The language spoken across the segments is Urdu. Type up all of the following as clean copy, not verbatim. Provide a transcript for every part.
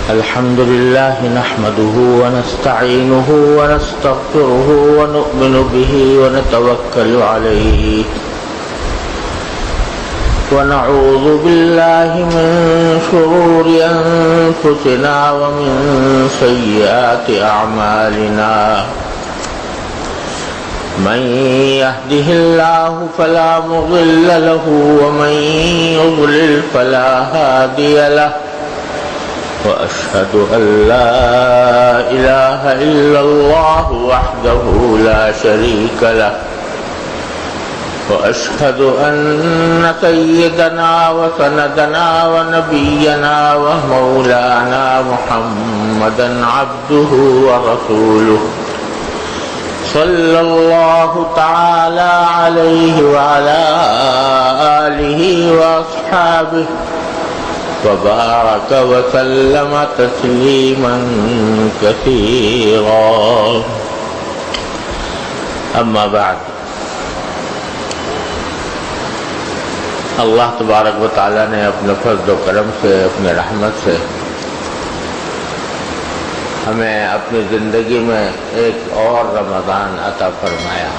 الحمد لله نحمده ونستعينه ونستغفره ونؤمن به ونتوكل عليه ونعوذ بالله من شرور أنفسنا ومن سيئات أعمالنا من يهده الله فلا مضل له ومن يضلل فلا هادي له وأشهد أن لا إله إلا الله وحده لا شريك له وأشهد أن سيدنا وسندنا ونبينا ومولانا محمدا عبده ورسوله صلى الله تعالى عليه وعلى آله وأصحابه وبارك وسلم تسليما كثيرا أما بعد اللہ تبارک و تعالیٰ نے اپنے فضل و کرم سے اپنے رحمت سے ہمیں اپنی زندگی میں ایک اور رمضان عطا فرمایا۔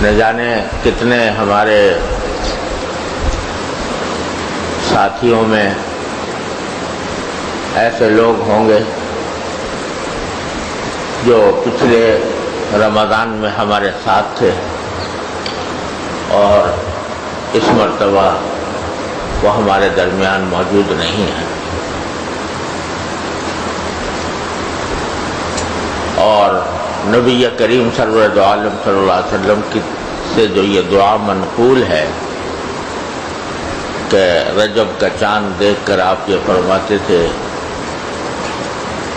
نہ جانے کتنے ہمارے ساتھیوں میں ایسے لوگ ہوں گے جو پچھلے رمضان میں ہمارے ساتھ تھے اور اس مرتبہ وہ ہمارے درمیان موجود نہیں ہیں، اور نبی کریم سرور عالم صلی اللہ علیہ وسلم سے جو یہ دعا منقول ہے کہ رجب کا چاند دیکھ کر آپ یہ فرماتے تھے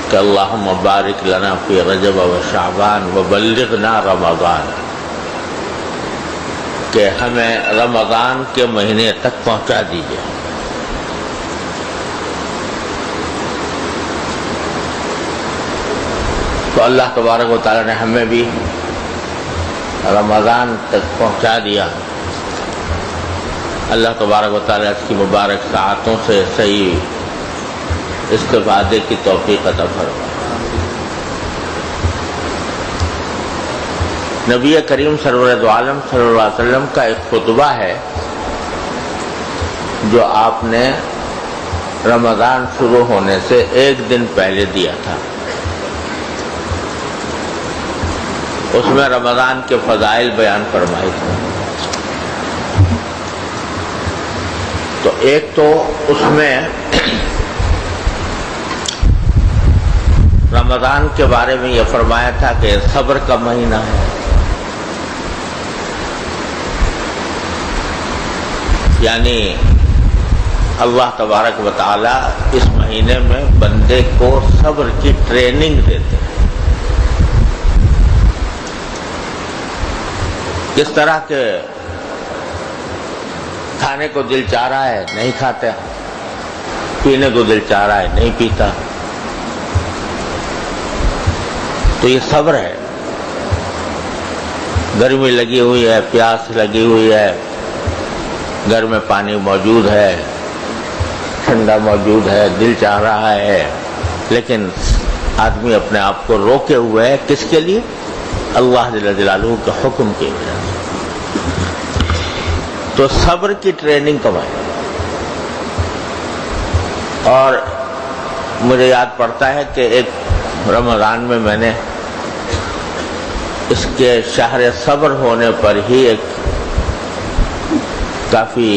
کہ اللہم بارک لنا فی رجب و شعبان وبلغنا رمضان، کہ ہمیں رمضان کے مہینے تک پہنچا دیجیے۔ تو اللہ تبارک و تعالیٰ نے ہمیں بھی رمضان تک پہنچا دیا۔ اللہ تبارک و تعالیٰ اس کی مبارک ساعتوں سے صحیح استفادے کی توفیق عطا فرمائے۔ نبی کریم سرور عالم صلی اللہ علیہ وسلم کا ایک خطبہ ہے جو آپ نے رمضان شروع ہونے سے ایک دن پہلے دیا تھا۔ اس میں رمضان کے فضائل بیان فرمائے تھے۔ تو ایک تو اس میں رمضان کے بارے میں یہ فرمایا تھا کہ صبر کا مہینہ ہے، یعنی اللہ تبارک و تعالی اس مہینے میں بندے کو صبر کی ٹریننگ دیتے ہیں۔ کس طرح کے کھانے کو دل چاہ رہا ہے نہیں کھاتا، پینے کو دل چاہ رہا ہے نہیں پیتا، تو یہ صبر ہے۔ گرمی لگی ہوئی ہے، پیاس لگی ہوئی ہے، گھر میں پانی موجود ہے، ٹھنڈا موجود ہے، دل چاہ رہا ہے، لیکن آدمی اپنے آپ کو روکے ہوئے ہے۔ کس کے لیے؟ اللہ جل جلالہ کے حکم کی وجہ سے۔ تو صبر کی ٹریننگ کمائی۔ اور مجھے یاد پڑتا ہے کہ ایک رمضان میں میں نے اس کے شہر صبر ہونے پر ہی ایک کافی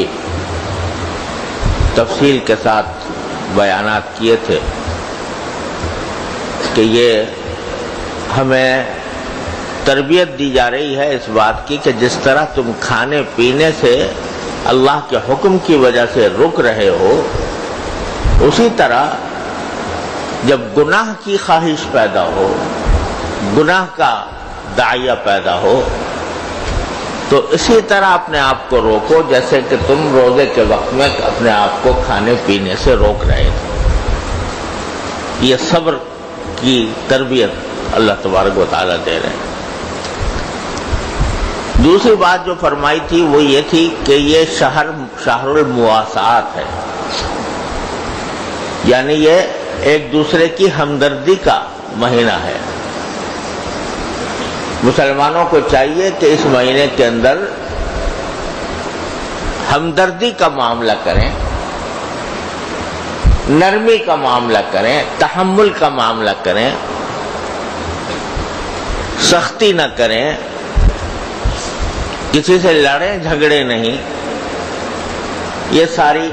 تفصیل کے ساتھ بیانات کیے تھے کہ یہ ہمیں تربیت دی جا رہی ہے اس بات کی کہ جس طرح تم کھانے پینے سے اللہ کے حکم کی وجہ سے رک رہے ہو، اسی طرح جب گناہ کی خواہش پیدا ہو، گناہ کا داعیہ پیدا ہو، تو اسی طرح اپنے آپ کو روکو جیسے کہ تم روزے کے وقت میں اپنے آپ کو کھانے پینے سے روک رہے تھے۔ یہ صبر کی تربیت اللہ تبارک و تعالیٰ دے رہے ہیں۔ دوسری بات جو فرمائی تھی وہ یہ تھی کہ یہ شہر المواسات ہے، یعنی یہ ایک دوسرے کی ہمدردی کا مہینہ ہے۔ مسلمانوں کو چاہیے کہ اس مہینے کے اندر ہمدردی کا معاملہ کریں، نرمی کا معاملہ کریں، تحمل کا معاملہ کریں، سختی نہ کریں، کسی سے لڑیں جھگڑے نہیں۔ یہ ساری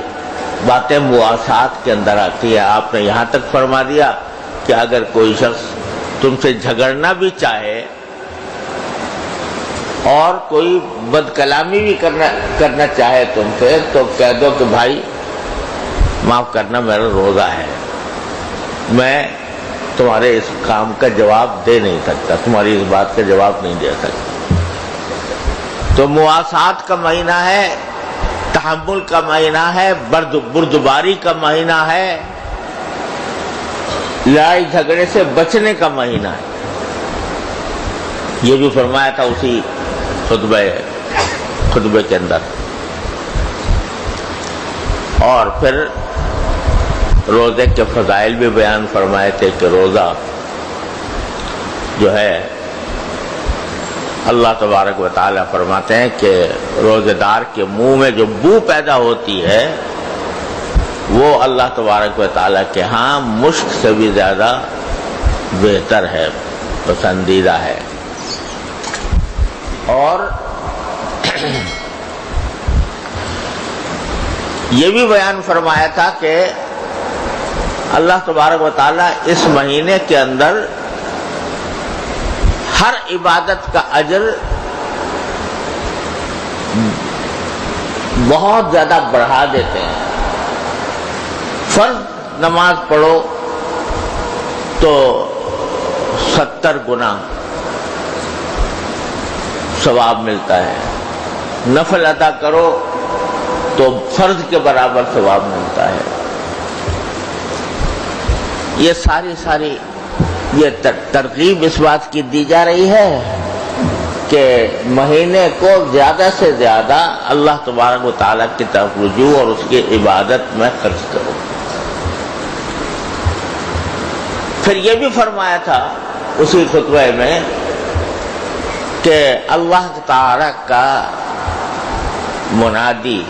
باتیں مواسات کے اندر آتی ہے۔ آپ نے یہاں تک فرما دیا کہ اگر کوئی شخص تم سے جھگڑنا بھی چاہے اور کوئی بد کلامی بھی کرنا چاہے تم سے، تو کہہ دو کہ بھائی معاف کرنا، میرا روزہ ہے، میں تمہارے اس کام کا جواب دے نہیں سکتا، تمہاری اس بات کا جواب نہیں دے سکتا۔ تو مواسات کا مہینہ ہے، تحمل کا مہینہ ہے، بردباری کا مہینہ ہے، لڑائی جھگڑے سے بچنے کا مہینہ ہے۔ یہ بھی فرمایا تھا اسی خطبے کے اندر۔ اور پھر روزے کے فضائل بھی بیان فرمائے تھے کہ روزہ جو ہے اللہ تبارک و تعالیٰ فرماتے ہیں کہ روزے دار کے منہ میں جو بو پیدا ہوتی ہے وہ اللہ تبارک و تعالیٰ کے ہاں مشک سے بھی زیادہ بہتر ہے، پسندیدہ ہے۔ اور یہ بھی بیان فرمایا تھا کہ اللہ تبارک و تعالیٰ اس مہینے کے اندر ہر عبادت کا اجر بہت زیادہ بڑھا دیتے ہیں۔ فرض نماز پڑھو تو 70 گنا ثواب ملتا ہے، نفل ادا کرو تو فرض کے برابر ثواب ملتا ہے۔ یہ ساری یہ ترغیب اس بات کی دی جا رہی ہے کہ مہینے کو زیادہ سے زیادہ اللہ تبارک و تعالیٰ کی طرف رجوع اور اس کی عبادت میں خرچ کرو۔ پھر یہ بھی فرمایا تھا اسی خطبے میں کہ اللہ تعالیٰ کا منادی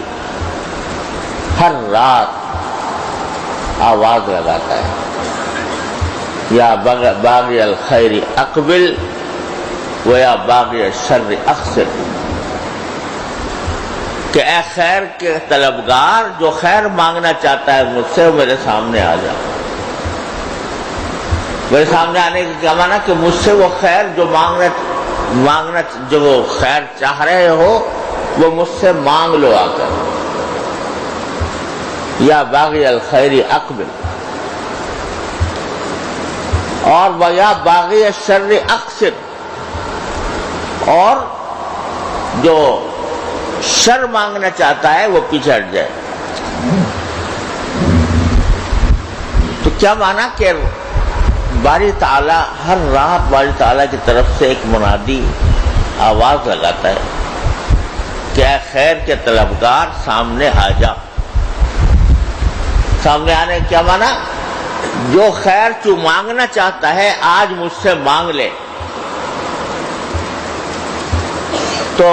ہر رات آواز لگاتا ہے، یا باغی الخیر اقبل و یا باغی الشر اقصر، کہ اے خیر کے طلبگار جو خیر مانگنا چاہتا ہے مجھ سے، میرے سامنے آ جا۔ میرے سامنے آنے کا کیا معنی کہ مجھ سے وہ خیر جو مانگنا جو وہ خیر چاہ رہے ہو وہ مجھ سے مانگ لو آ کر۔ یا باغی الخیر اقبل، اور یا باغی الشر اقصر، اور جو شر مانگنا چاہتا ہے وہ پیچھے ہٹ جائے۔ تو کیا مانا کہ باری تعالیٰ ہر رات باری تعالیٰ کی طرف سے ایک منادی آواز لگاتا ہے کہ اے خیر کے طلبگار سامنے آ جا۔ سامنے آنے کیا مانا؟ جو خیر تو مانگنا چاہتا ہے آج مجھ سے مانگ لے۔ تو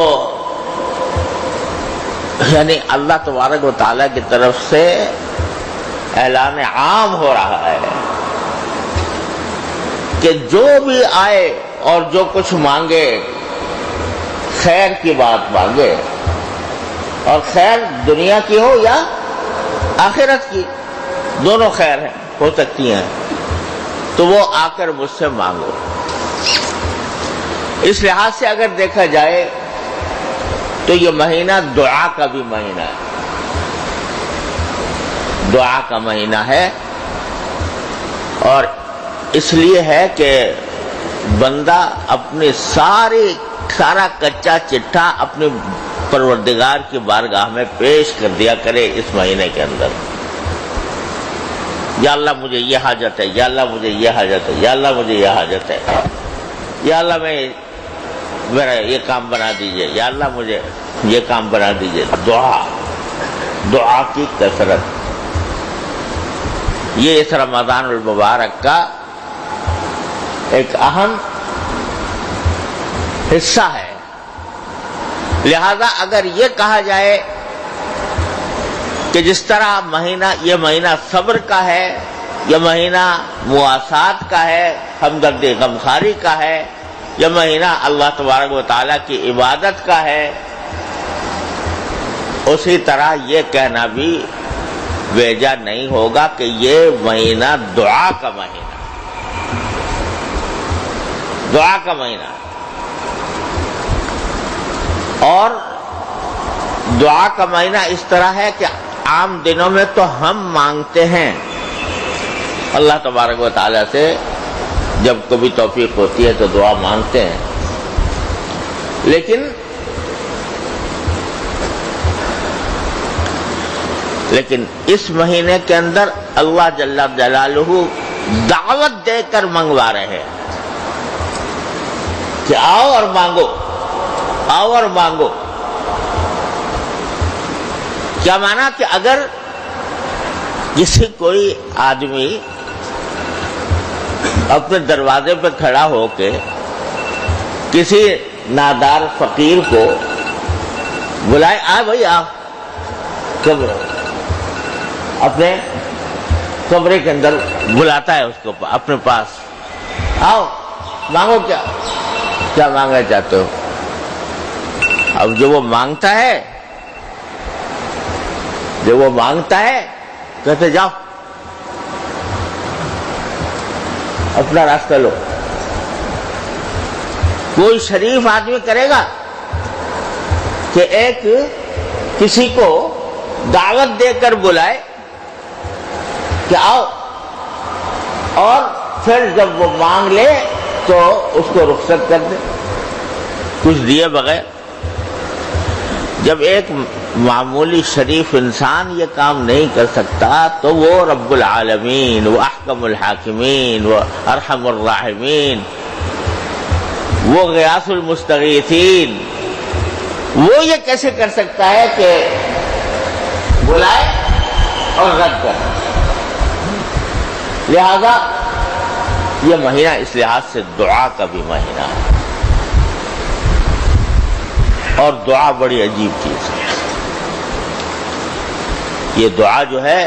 یعنی اللہ تبارک و تعالیٰ کی طرف سے اعلان عام ہو رہا ہے کہ جو بھی آئے اور جو کچھ مانگے خیر کی بات مانگے، اور خیر دنیا کی ہو یا آخرت کی، دونوں خیر ہیں، ہو سکتی ہیں، تو وہ آ کر مجھ سے مانگو۔ اس لحاظ سے اگر دیکھا جائے تو یہ مہینہ دعا کا بھی مہینہ ہے، دعا کا مہینہ ہے، اور اس لیے ہے کہ بندہ اپنی سارا کچا چٹھا اپنے پروردگار کی بارگاہ میں پیش کر دیا کرے اس مہینے کے اندر۔ یا اللہ مجھے یہ حاجت ہے، یا اللہ مجھے یہ حاجت ہے، یا اللہ مجھے یہ حاجت ہے، یا اللہ میں میرا یہ کام بنا دیجئے، یا اللہ مجھے یہ کام بنا دیجئے. دعا کی کثرت، یہ اس رمضان المبارک کا ایک اہم حصہ ہے. لہذا اگر یہ کہا جائے کہ جس طرح یہ مہینہ صبر کا ہے، یہ مہینہ مواسات کا ہے، ہمدردی غمخواری کا ہے، یہ مہینہ اللہ تبارک و تعالیٰ کی عبادت کا ہے، اسی طرح یہ کہنا بھی بیجا نہیں ہوگا کہ یہ مہینہ دعا کا مہینہ، دعا کا مہینہ. اور دعا کا مہینہ اس طرح ہے کہ عام دنوں میں تو ہم مانگتے ہیں اللہ تبارک و تعالیٰ سے، جب کبھی توفیق ہوتی ہے تو دعا مانگتے ہیں، لیکن اس مہینے کے اندر اللہ جل جلالہ دعوت دے کر منگوا رہے ہیں کہ آؤ اور مانگو، آؤ اور مانگو. کیا مانا کہ اگر کسی کوئی آدمی اپنے دروازے پہ کھڑا ہو کے کسی نادار فقیر کو بلائے، آ بھائی آ، اپنے کمرے کے اندر بلاتا ہے اس کو اپنے پاس، آؤ مانگو، کیا مانگنا چاہتے ہو. اب جو وہ مانگتا ہے کہتے جاؤ اپنا راستہ لو. کوئی شریف آدمی کرے گا کہ ایک کسی کو دعوت دے کر بلائے کہ آؤ، اور پھر جب وہ مانگ لے تو اس کو رخصت کر دے کچھ دیے بغیر؟ جب ایک معمولی شریف انسان یہ کام نہیں کر سکتا تو وہ رب العالمین، وہ احکم الحاکمین، وہ ارحم الراحمین، وہ غیاث المستغیثین، وہ یہ کیسے کر سکتا ہے کہ بلائے اور رد کرے؟ لہذا یہ مہینہ اس لحاظ سے دعا کا بھی مہینہ ہے، اور دعا بڑی عجیب چیز ہے. یہ دعا جو ہے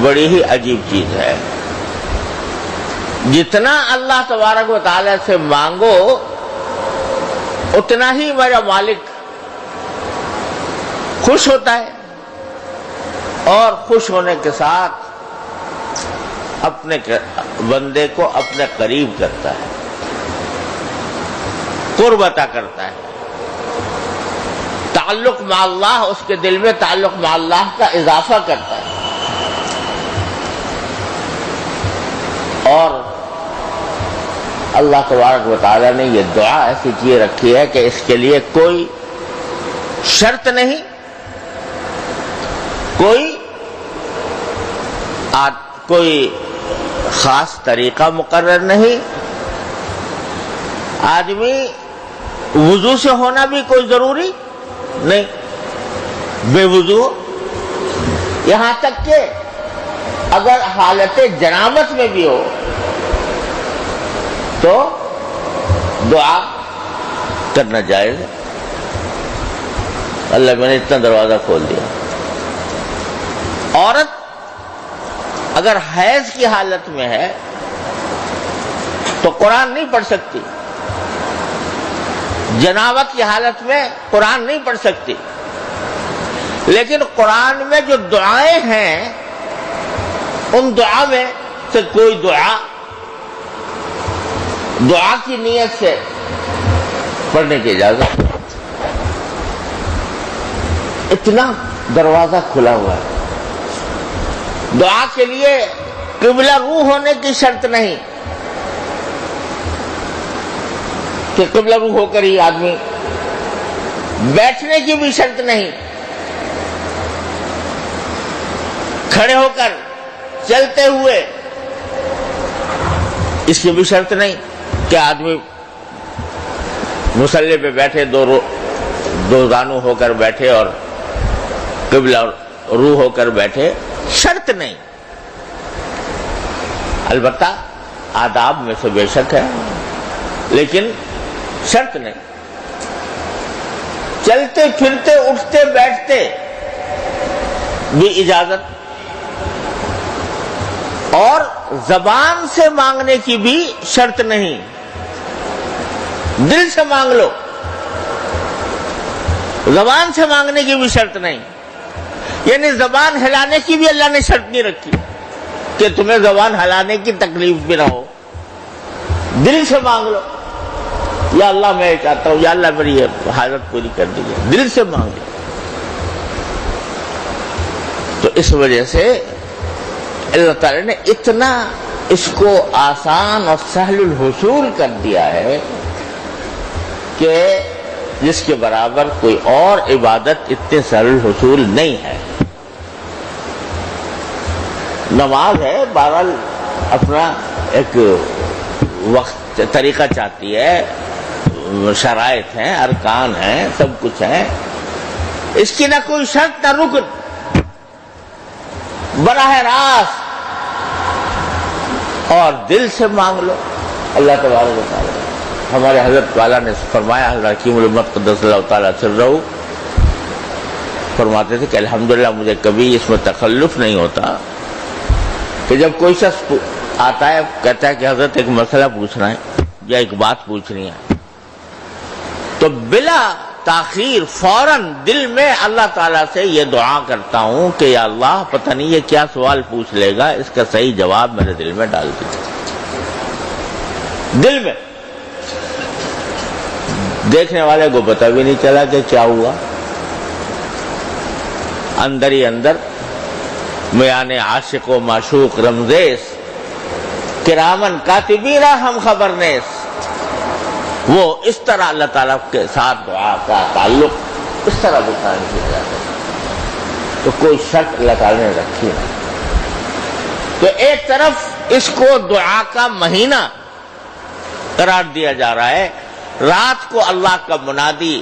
بڑی ہی عجیب چیز ہے. جتنا اللہ تبارک و تعالیٰ سے مانگو اتنا ہی میرا مالک خوش ہوتا ہے، اور خوش ہونے کے ساتھ اپنے بندے کو اپنے قریب کرتا ہے، قرب عطا کرتا ہے. تعلق مع اللہ، اس کے دل میں تعلق مع اللہ کا اضافہ کرتا ہے. اور اللہ تبارک و تعالیٰ نے یہ دعا ایسی چیز رکھی ہے کہ اس کے لیے کوئی شرط نہیں، کوئی خاص طریقہ مقرر نہیں. آدمی وضو سے ہونا بھی کوئی ضروری نہیں، بے وضو، یہاں تک کہ اگر حالت جنابت میں بھی ہو تو دعا کرنا جائز ہے. اللہ میں نے اتنا دروازہ کھول دیا. عورت اگر حیض کی حالت میں ہے تو قرآن نہیں پڑھ سکتی، جنابت کی حالت میں قرآن نہیں پڑھ سکتی، لیکن قرآن میں جو دعائیں ہیں ان دعا میں سے کوئی دعا کی نیت سے پڑھنے کی اجازت. اتنا دروازہ کھلا ہوا ہے. دعا کے لیے قبلہ روح ہونے کی شرط نہیں کہ قبلہ روح ہو کر ہی آدمی، بیٹھنے کی بھی شرط نہیں، کھڑے ہو کر چلتے ہوئے اس کی بھی شرط نہیں کہ آدمی مصلی پہ بیٹھے دو زانو ہو کر بیٹھے اور قبلہ رو ہو کر بیٹھے، شرط نہیں، البتہ آداب میں سے بے شک ہے، لیکن شرط نہیں۔ چلتے پھرتے اٹھتے بیٹھتے بھی اجازت، اور زبان سے مانگنے کی بھی شرط نہیں، دل سے مانگ لو، زبان سے مانگنے کی بھی شرط نہیں۔ یعنی زبان ہلانے کی بھی اللہ نے شرط نہیں رکھی کہ تمہیں زبان ہلانے کی تکلیف بھی نہ ہو، دل سے مانگ لو، یا اللہ میں چاہتا ہوں، یا اللہ میری یہ حاجت پوری کر دیجیے، دل سے مانگ لو۔ تو اس وجہ سے اللہ تعالی نے اتنا اس کو آسان اور سہل الحصول کر دیا ہے کہ جس کے برابر کوئی اور عبادت اتنے سہل الحصول نہیں ہے۔ نماز ہے، بہرحال اپنا ایک وقت طریقہ چاہتی ہے، شرائط ہیں، ارکان ہیں، سب کچھ ہیں، اس کی نہ کوئی شرط نہ رکن، براہ راست اور دل سے مانگ لو۔ اللہ تبارک و تعالی ہمارے حضرت والا نے فرمایا، حضرت حکیم الامت قدس اللہ تعالیٰ سرہ فرماتے تھے کہ الحمدللہ مجھے کبھی اس میں تخلف نہیں ہوتا کہ جب کوئی شخص آتا ہے کہتا ہے کہ حضرت ایک مسئلہ پوچھنا ہے یا ایک بات پوچھنی ہے، تو بلا تاخیر فوراً دل میں اللہ تعالیٰ سے یہ دعا کرتا ہوں کہ یا اللہ پتہ نہیں یہ کیا سوال پوچھ لے گا، اس کا صحیح جواب میرے دل میں ڈال دیجیے۔ دل میں دیکھنے والے کو پتہ بھی نہیں چلا کہ کیا ہوا، اندر ہی اندر میان عاشق و معشوق رمزیس کرامن کاتبین ہم خبرنیس، وہ اس طرح اللہ تعالیٰ کے ساتھ دعا کا تعلق اس طرح بتانے کیا جاتا ہے۔ تو کوئی شرط اللہ تعالیٰ نے رکھی نہیں۔ تو ایک طرف اس کو دعا کا مہینہ قرار دیا جا رہا ہے، رات کو اللہ کا منادی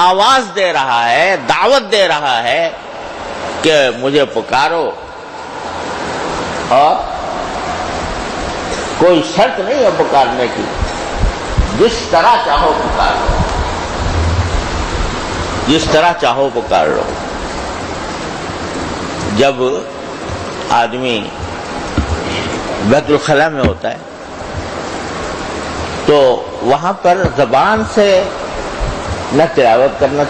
آواز دے رہا ہے، دعوت دے رہا ہے کہ مجھے پکارو، اور کوئی شرط نہیں ہے پکارنے کی، جس طرح چاہو پکار لو، جس طرح چاہو پکار لو۔ جب آدمی بیت الخلاء میں ہوتا ہے تو وہاں پر زبان سے نہ تلاوت کرنا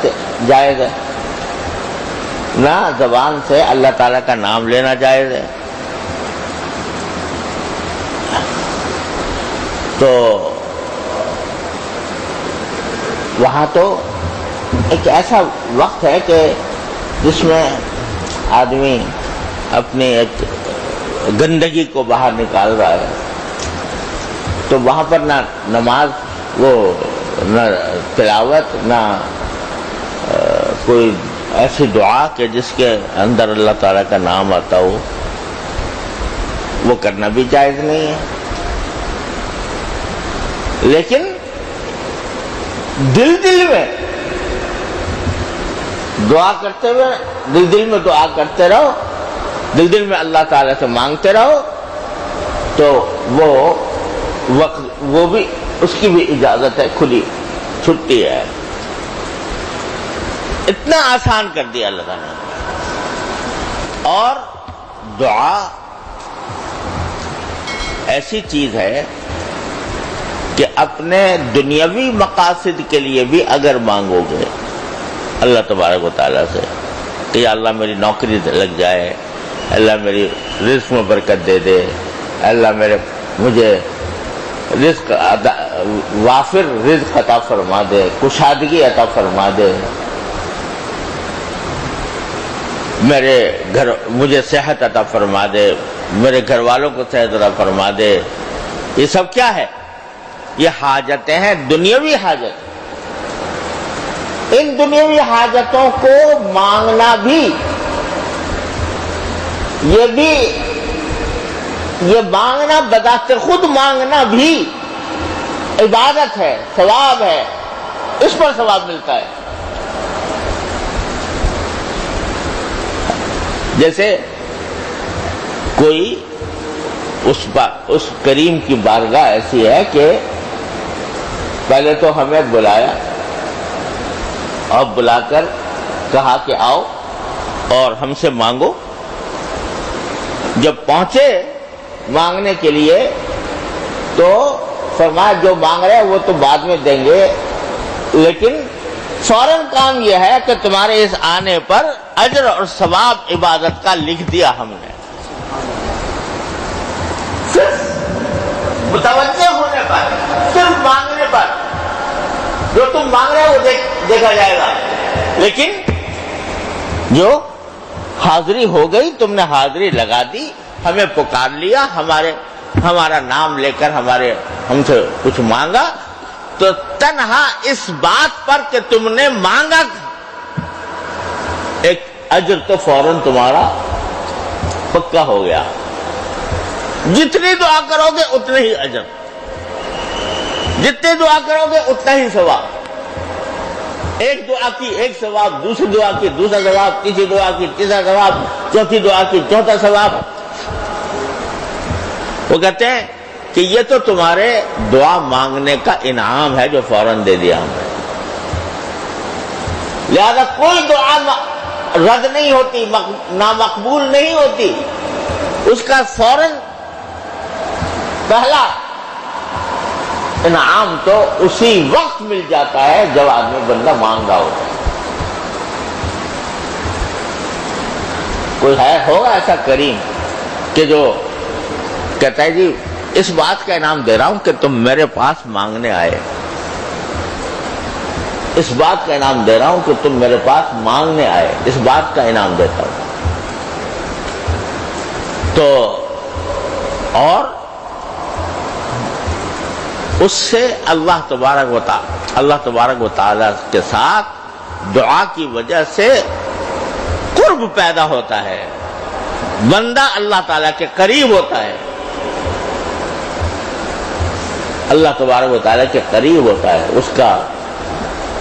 جائز ہے، نہ زبان سے اللہ تعالیٰ کا نام لینا جائز ہے۔ تو وہاں تو ایک ایسا وقت ہے کہ جس میں آدمی اپنی ایک گندگی کو باہر نکال رہا ہے، تو وہاں پر نہ نماز، وہ نہ تلاوت، نہ کوئی ایسی دعا کہ جس کے اندر اللہ تعالیٰ کا نام آتا ہو، وہ کرنا بھی جائز نہیں ہے۔ لیکن دل میں دعا کرتے ہوئے، دل میں دعا کرتے رہو، دل میں اللہ تعالیٰ سے مانگتے رہو، تو وہ بھی اس کی بھی اجازت ہے، کھلی چھٹی ہے۔ اتنا آسان کر دیا اللہ تعالیٰ نے۔ اور دعا ایسی چیز ہے کہ اپنے دنیاوی مقاصد کے لیے بھی اگر مانگو گے اللہ تبارک و تعالیٰ سے کہ یا اللہ میری نوکری لگ جائے، اللہ میری رزق میں برکت دے دے، اللہ مجھے رزق وافر رزق عطا فرما دے، کشادگی عطا فرما دے، مجھے صحت عطا فرما دے، میرے گھر والوں کو صحت عطا فرما دے، یہ سب کیا ہے؟ یہ حاجتیں ہیں، دنیاوی حاجت۔ ان دنیاوی حاجتوں کو مانگنا بھی، یہ مانگنا بذات خود مانگنا بھی عبادت ہے، ثواب ہے، اس پر ثواب ملتا ہے. جیسے کوئی اس کریم کی بارگاہ ایسی ہے کہ پہلے تو ہمیں بلایا اور بلا کر کہا کہ آؤ اور ہم سے مانگو. جب پہنچے مانگنے کے لیے تو فرمایا جو مانگ رہے وہ تو بعد میں دیں گے، لیکن فوراً کام یہ ہے کہ تمہارے اس آنے پر اجر اور ثواب عبادت کا لکھ دیا ہم نے. صرف متوجہ ہونے پر، صرف مانگنے پر، جو تم مانگ رہے ہو وہ دیکھا جائے گا. لیکن جو حاضری ہو گئی، تم نے حاضری لگا دی، ہمیں پکار لیا، ہمارا نام لے کر ہم سے کچھ مانگا، تو تنہا اس بات پر کہ تم نے مانگا ایک اجر تو فوراً تمہارا پکا ہو گیا. جتنی دعا کرو گے اتنے ہی اجر، جتنی دعا کرو گے اتنا ہی ثواب. ایک دعا کی ایک ثواب، دوسری دعا کی دوسرا ثواب، تیسری دعا کی تیسرا ثواب، چوتھی دعا کی چوتھا ثواب. وہ کہتے ہیں کہ یہ تو تمہارے دعا مانگنے کا انعام ہے جو فوراً دے دیا ہم نے. لہذا کوئی دعا رد نہیں ہوتی، نامقبول نہیں ہوتی. اس کا فوراً پہلا انعام تو اسی وقت مل جاتا ہے جب آدمی بندہ مانگ رہا ہوتا ہے. کوئی ہوگا ایسا کریم کہ جو کہتا ہے جی اس بات کا انعام دے رہا ہوں کہ تم میرے پاس مانگنے آئے، اس بات کا انعام دے رہا ہوں کہ تم میرے پاس مانگنے آئے، اس بات کا انعام دیتا ہوں. تو اور اس سے اللہ تبارک و تعالی کے ساتھ دعا کی وجہ سے قرب پیدا ہوتا ہے، بندہ اللہ تعالیٰ کے قریب ہوتا ہے، اللہ تبارک و تعالیٰ کے قریب ہوتا ہے، اس کا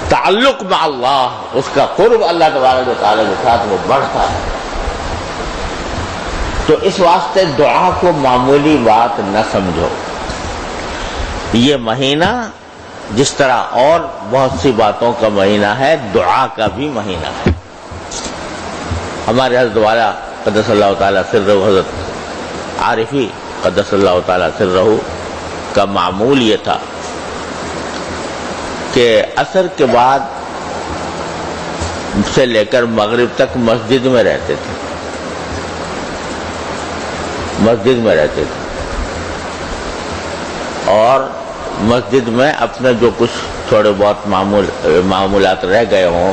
تعلق مع اللہ، اس کا قرب اللہ تبارک و تعالیٰ کے ساتھ وہ بڑھتا ہے. تو اس واسطے دعا کو معمولی بات نہ سمجھو. یہ مہینہ جس طرح اور بہت سی باتوں کا مہینہ ہے، دعا کا بھی مہینہ ہے. ہمارے حضرت والا قدس اللہ تعالیٰ سرہ، حضرت عارفی قدس اللہ تعالیٰ سرہ کا معمول یہ تھا کہ عصر کے بعد سے لے کر مغرب تک مسجد میں رہتے تھے، اور مسجد میں اپنے جو کچھ تھوڑے بہت معمولات رہ گئے ہوں،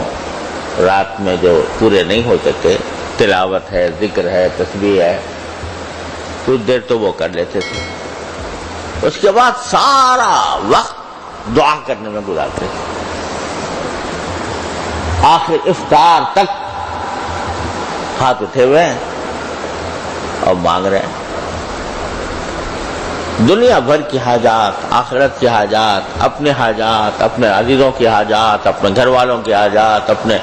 رات میں جو پورے نہیں ہو سکے، تلاوت ہے، ذکر ہے، تسبیح ہے، کچھ دیر تو وہ کر لیتے تھے. اس کے بعد سارا وقت دعا کرنے میں گزارتے تھے. آخر افطار تک ہاتھ اٹھے ہوئے ہیں اور مانگ رہے ہیں. دنیا بھر کی حاجات، آخرت کی حاجات، اپنے حاجات، اپنے عزیزوں کی حاجات، اپنے گھر والوں کی حاجات، اپنے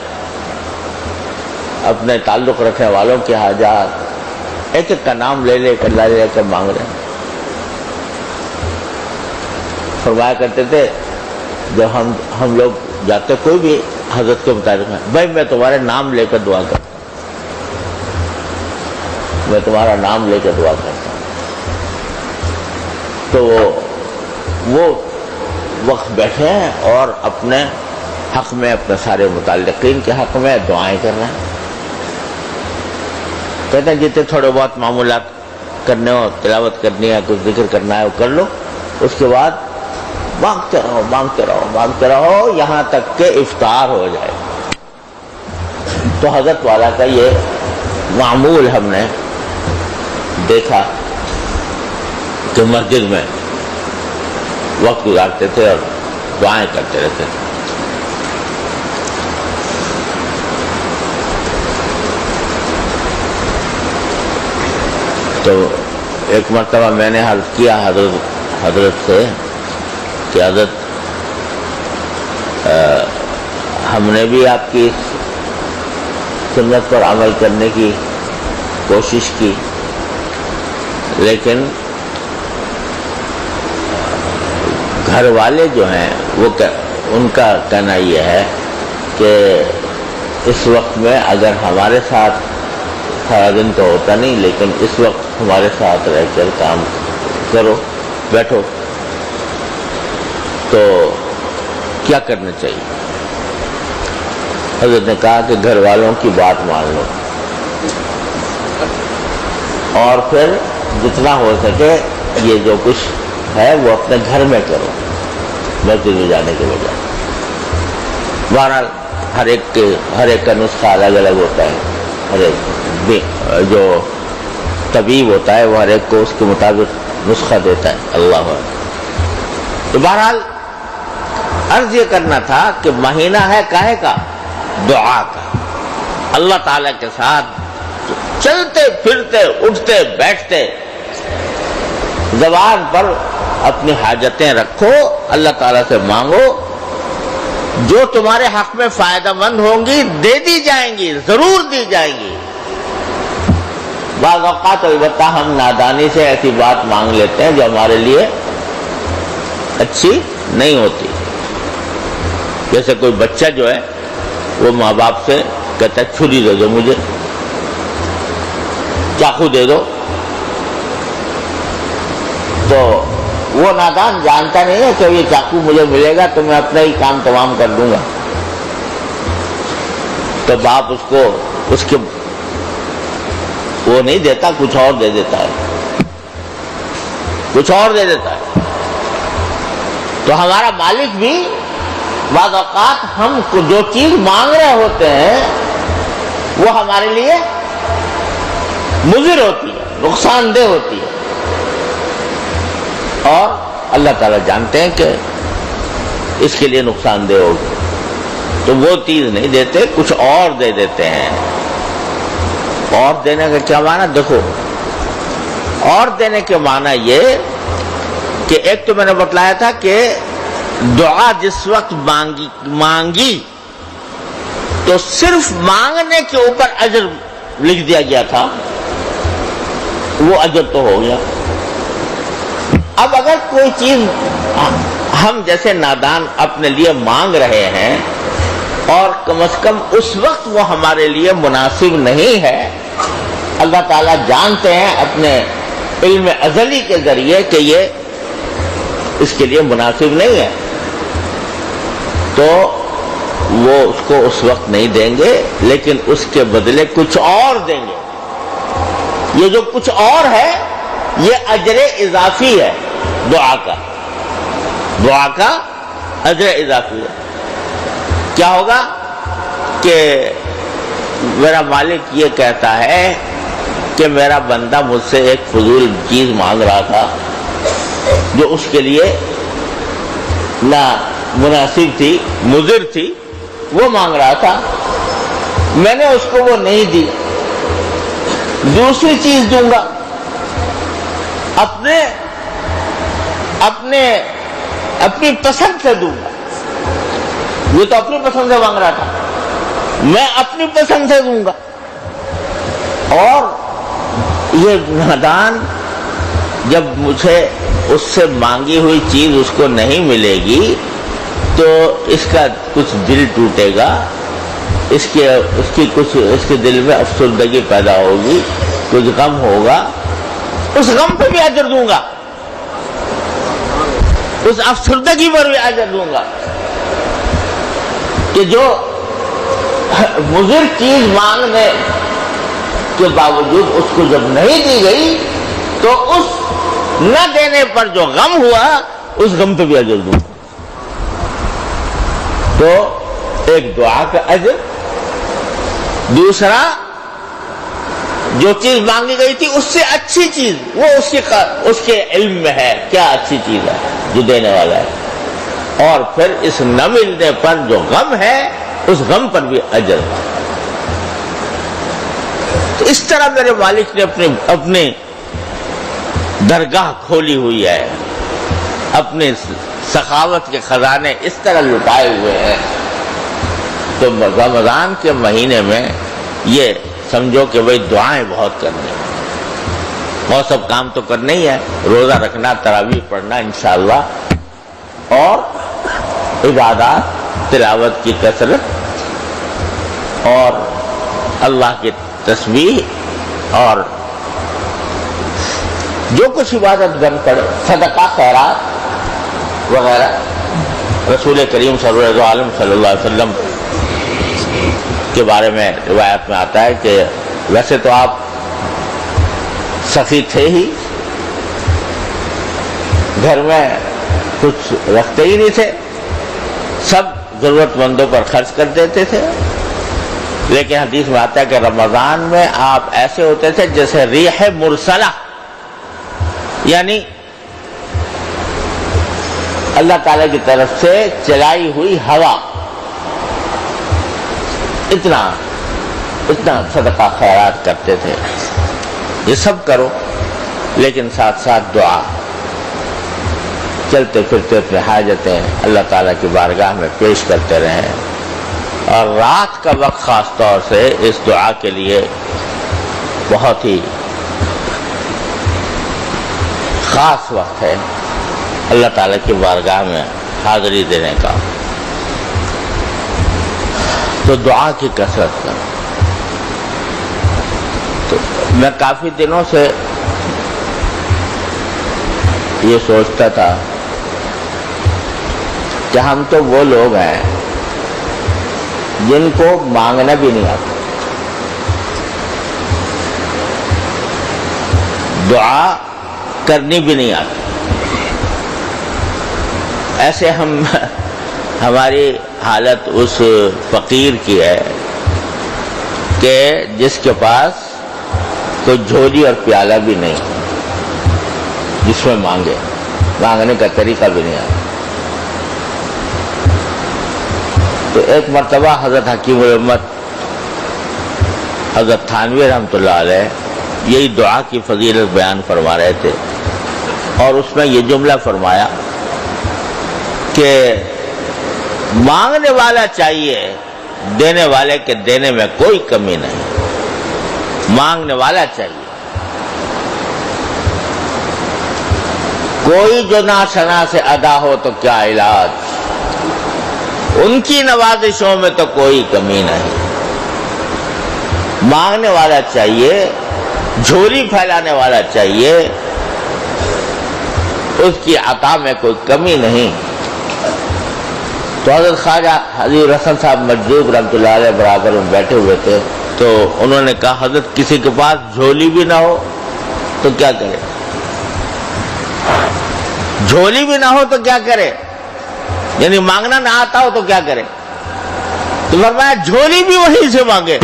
تعلق رکھنے والوں کی حاجات، ایک ایک کا نام لے کر مانگ رہے ہیں. فرمایا کرتے تھے جب ہم لوگ جاتے کوئی بھی حضرت کے مطابق میں، بھائی میں تمہارے نام لے کر دعا کرتا ہوں، میں تمہارا نام لے کر دعا کرتا ہوں. تو وہ وقت بیٹھے ہیں اور اپنے حق میں، اپنے سارے متعلقین کے حق میں دعائیں کر رہے ہیں. کہتے ہیں جتنے تھوڑے بہت معمولات کرنے ہو، تلاوت کرنی ہے، کچھ ذکر کرنا ہے وہ کر لو، اس کے بعد مانگتے رہو یہاں تک کہ افطار ہو جائے. تو حضرت والا کا یہ معمول ہم نے دیکھا کہ مسجد میں وقت گزارتے تھے اور دعائیں کرتے رہتے تھے. تو ایک مرتبہ میں نے عرض کیا حضرت سے کہ حضرت ہم نے بھی آپ کی سنت پر عمل کرنے کی کوشش کی، لیکن گھر والے جو ہیں وہ ان کا کہنا یہ ہے کہ اس وقت میں اگر ہمارے ساتھ سارا دن تو ہوتا نہیں، لیکن اس وقت ہمارے ساتھ رہ کر کام کرو، بیٹھو، تو کیا کرنا چاہیے؟ حضرت نے کہا کہ گھر والوں کی بات مان لو اور پھر جتنا ہو سکے یہ جو کچھ ہے وہ اپنے گھر میں کرو، مسجد میں جانے کے بجائے۔ بہرحال ہر ایک کا نسخہ الگ الگ ہوتا ہے، ہر ایک جو طبیب ہوتا ہے وہ ہر ایک کو اس کے مطابق نسخہ دیتا ہے، اللہ اکبر۔ تو بہرحال عرض یہ کرنا تھا کہ مہینہ ہے کاہے کا؟ دعا کا، اللہ تعالیٰ کے ساتھ چلتے پھرتے اٹھتے بیٹھتے زبان پر اپنی حاجتیں رکھو، اللہ تعالیٰ سے مانگو، جو تمہارے حق میں فائدہ مند ہوں گی دے دی جائیں گی، ضرور دی جائیں گی۔ بعض اوقات البتہ ہم نادانی سے ایسی بات مانگ لیتے ہیں جو ہمارے لیے اچھی نہیں ہوتی۔ جیسے کوئی بچہ جو ہے وہ ماں باپ سے کہتا ہے چھری دے دو مجھے، چاقو دے دو، تو وہ نادان جانتا نہیں ہے کہ یہ چاقو مجھے ملے گا تو میں اپنا ہی کام تمام کر دوں گا، تو باپ اس کو اس کے وہ نہیں دیتا، کچھ اور دے دیتا ہے، کچھ اور دے دیتا ہے۔ تو ہمارا مالک بھی بعض اوقات ہم کو جو چیز مانگ رہے ہوتے ہیں وہ ہمارے لیے مضر ہوتی ہے، نقصان دہ ہوتی ہے، اور اللہ تعالیٰ جانتے ہیں کہ اس کے لیے نقصان دہ ہوگی، تو وہ چیز نہیں دیتے، کچھ اور دے دیتے ہیں۔ اور دینے کا کیا معنی؟ دیکھو، اور دینے کے معنی یہ کہ ایک تو میں نے بتلایا تھا کہ دعا جس وقت مانگی تو صرف مانگنے کے اوپر اجر لکھ دیا گیا تھا، وہ اجر تو ہو گیا۔ اب اگر کوئی چیز ہم جیسے نادان اپنے لیے مانگ رہے ہیں اور کم از کم اس وقت وہ ہمارے لیے مناسب نہیں ہے، اللہ تعالیٰ جانتے ہیں اپنے علم ازلی کے ذریعے کہ یہ اس کے لیے مناسب نہیں ہے، تو وہ اس کو اس وقت نہیں دیں گے، لیکن اس کے بدلے کچھ اور دیں گے۔ یہ جو کچھ اور ہے یہ اجر اضافی ہے، دعا کا اجر اضافی ہے۔ کیا ہوگا کہ میرا مالک یہ کہتا ہے کہ میرا بندہ مجھ سے ایک فضول چیز مانگ رہا تھا جو اس کے لیے نہ مناسب تھی، مضر تھی، وہ مانگ رہا تھا، میں نے اس کو وہ نہیں دی، دوسری چیز دوں گا، اپنی پسند سے دوں گا۔ یہ تو اپنی پسند سے مانگ رہا تھا، میں اپنی پسند سے دوں گا۔ اور یہ نادان جب مجھے اس سے مانگی ہوئی چیز اس کو نہیں ملے گی تو اس کا کچھ دل ٹوٹے گا، اس کے دل میں افسردگی پیدا ہوگی، کچھ غم ہوگا، اس غم پہ بھی اجر دوں گا، اس افسردگی پر بھی اجر دوں گا کہ جو مضر چیز مانگنے کے باوجود اس کو جب نہیں دی گئی تو اس نہ دینے پر جو غم ہوا اس غم پہ بھی اجر دوں گا۔ تو ایک دعا کا اجر، دوسرا جو چیز مانگی گئی تھی اس سے اچھی چیز، وہ اس کے علم میں ہے کیا اچھی چیز ہے جو دینے والا ہے، اور پھر اس نہ ملنے پر جو غم ہے اس غم پر بھی اجر۔ تو اس طرح میرے مالک نے اپنی درگاہ کھولی ہوئی ہے، اپنے سخاوت کے خزانے اس طرح لٹائے ہوئے ہیں، تو رمضان کے مہینے میں یہ سمجھو کہ بھئی دعائیں بہت کرنی ہیں، اور سب کام تو کرنا ہی ہے، روزہ رکھنا، تراویح پڑھنا انشاءاللہ، اور عبادات، تلاوت کی کثرت، اور اللہ کی تسبیح، اور جو کچھ عبادت بن پڑے، صدقہ، خیرات وغیرہ۔ رسول کریم صلی اللہ علیہ وسلم کے بارے میں روایت میں آتا ہے کہ ویسے تو آپ سخی تھے ہی، گھر میں کچھ رکھتے ہی نہیں تھے، سب ضرورت مندوں پر خرچ کر دیتے تھے، لیکن حدیث میں آتا ہے کہ رمضان میں آپ ایسے ہوتے تھے جیسے ریح مرسلہ، یعنی اللہ تعالیٰ کی طرف سے چلائی ہوئی ہوا، اتنا صدقہ خیرات کرتے تھے۔ یہ سب کرو، لیکن ساتھ ساتھ دعا، چلتے پھرتے اپنے حاجتیں اللہ تعالیٰ کی بارگاہ میں پیش کرتے رہیں، اور رات کا وقت خاص طور سے اس دعا کے لیے بہت ہی خاص وقت ہے اللہ تعالیٰ کی بارگاہ میں حاضری دینے کا۔ تو دعا کی کثرت کرو۔ تو میں کافی دنوں سے یہ سوچتا تھا کہ ہم تو وہ لوگ ہیں جن کو مانگنا بھی نہیں آتا، دعا کرنی بھی نہیں آتی۔ ایسے ہماری حالت اس فقیر کی ہے کہ جس کے پاس کوئی جھولی اور پیالہ بھی نہیں، جس میں مانگنے کا طریقہ بھی نہیں آتا۔ تو ایک مرتبہ حضرت حکیم الامت حضرت تھانوی رحمۃ اللہ علیہ یہی دعا کی فضیلت بیان فرما رہے تھے، اور اس میں یہ جملہ فرمایا کہ مانگنے والا چاہیے، دینے والے کے دینے میں کوئی کمی نہیں۔ مانگنے والا چاہیے، کوئی جو ناشنا سے ادا ہو تو کیا علاج، ان کی نوازشوں میں تو کوئی کمی نہیں۔ مانگنے والا چاہیے، جھولی پھیلانے والا چاہیے، اس کی عطا میں کوئی کمی نہیں۔ تو حضرت خواجہ حضور حسن صاحب مجذوب رحمۃ اللہ علیہ برابر میں بیٹھے ہوئے تھے، تو انہوں نے کہا حضرت کسی کے پاس جھولی بھی نہ ہو تو کیا کرے، جھولی بھی نہ ہو تو کیا کرے، یعنی مانگنا نہ آتا ہو تو کیا کرے؟ تو فرمایا جھولی بھی وہیں سے مانگے۔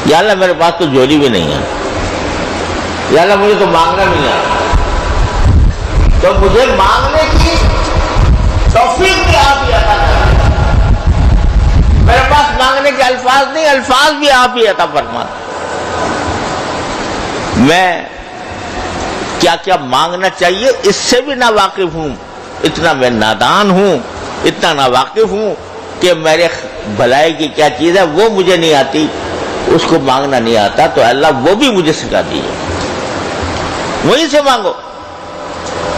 یا اللہ میرے پاس تو جھولی بھی نہیں ہے، یا اللہ مجھے تو مانگنا بھی نہیں آتا، تو مجھے مانگنے کی توفیق بھی آپ ہی عطا کریں۔ میرے پاس مانگنے کے الفاظ نہیں، الفاظ بھی آپ ہی عطا فرما۔ میں کیا کیا مانگنا چاہیے اس سے بھی ناواقف ہوں، اتنا میں نادان ہوں، اتنا ناواقف ہوں کہ میرے بھلائی کی کیا چیز ہے وہ مجھے نہیں آتی، اس کو مانگنا نہیں آتا، تو اللہ وہ بھی مجھے سکھا دیجیے، وہیں سے مانگو۔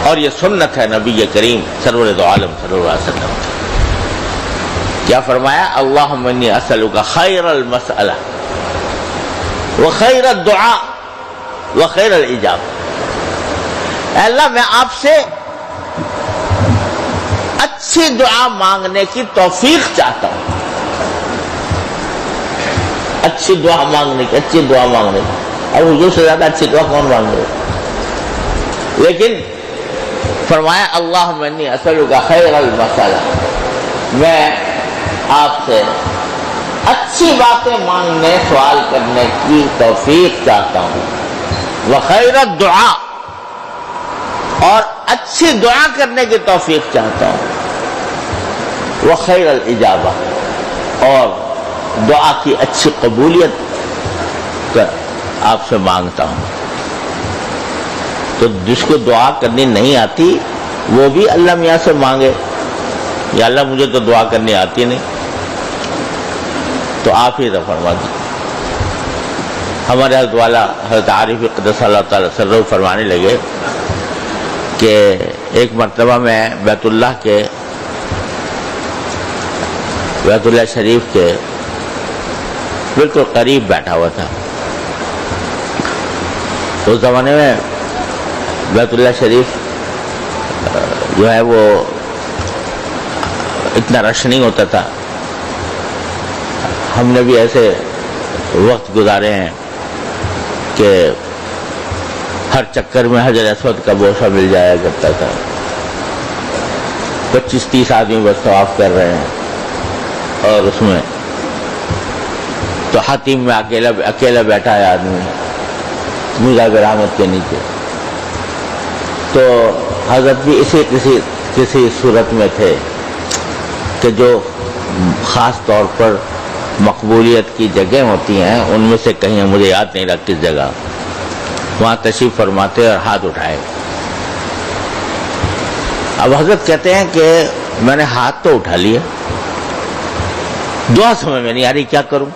اور یہ سنت ہے نبی کریم سرور دو عالم صلی اللہ علیہ وسلم۔ کیا فرمایا؟ اللہم انی اسألک خیر المسئلہ وخیر الدعاء وخیر الاجابہ۔ اے اللہ میں آپ سے اچھی دعا مانگنے کی توفیق چاہتا ہوں، اچھی دعا مانگنے کی، اچھی دعا مانگنے کی۔ اب حضور سے زیادہ اچھی دعا کون مانگ رہے؟ لیکن فرمایا اللہم انی اسألک خیر المسئلہ، میں آپ سے اچھی باتیں مانگنے، سوال کرنے کی توفیق چاہتا ہوں، وخیر الدعاء، اور اچھی دعا کرنے کی توفیق چاہتا ہوں، وخیر الاجابہ، اور دعا کی اچھی قبولیت آپ سے مانگتا ہوں۔ تو جس کو دعا کرنی نہیں آتی وہ بھی اللہ میاں سے مانگے، یا اللہ مجھے تو دعا کرنی آتی نہیں، تو آپ ہی تو فرما دیجیے۔ ہمارے حضرت والا حضرت عارف قدس اللہ تعالی سرہ فرمانے لگے کہ ایک مرتبہ میں بیت اللہ شریف کے بالکل قریب بیٹھا ہوا تھا۔ اس زمانے میں بیت اللہ شریف جو ہے وہ اتنا رش نہیں ہوتا تھا۔ ہم نے بھی ایسے وقت گزارے ہیں کہ ہر چکر میں حجر اسود کا بوسہ مل جایا کرتا تھا، 25-30 آدمی بس طواف کر رہے ہیں، اور اس میں تو حتیم میں اکیلا بیٹھا ہے آدمی میزاب رحمت کے نیچے۔ تو حضرت بھی کسی صورت میں تھے کہ جو خاص طور پر مقبولیت کی جگہ ہوتی ہیں ان میں سے کہیں مجھے یاد نہیں رہا کس جگہ، وہاں تشریف فرماتے اور ہاتھ اٹھائے۔ اب حضرت کہتے ہیں کہ میں نے ہاتھ تو اٹھا لیا، دعا سمجھ میں نہیں آ رہی کیا کروں۔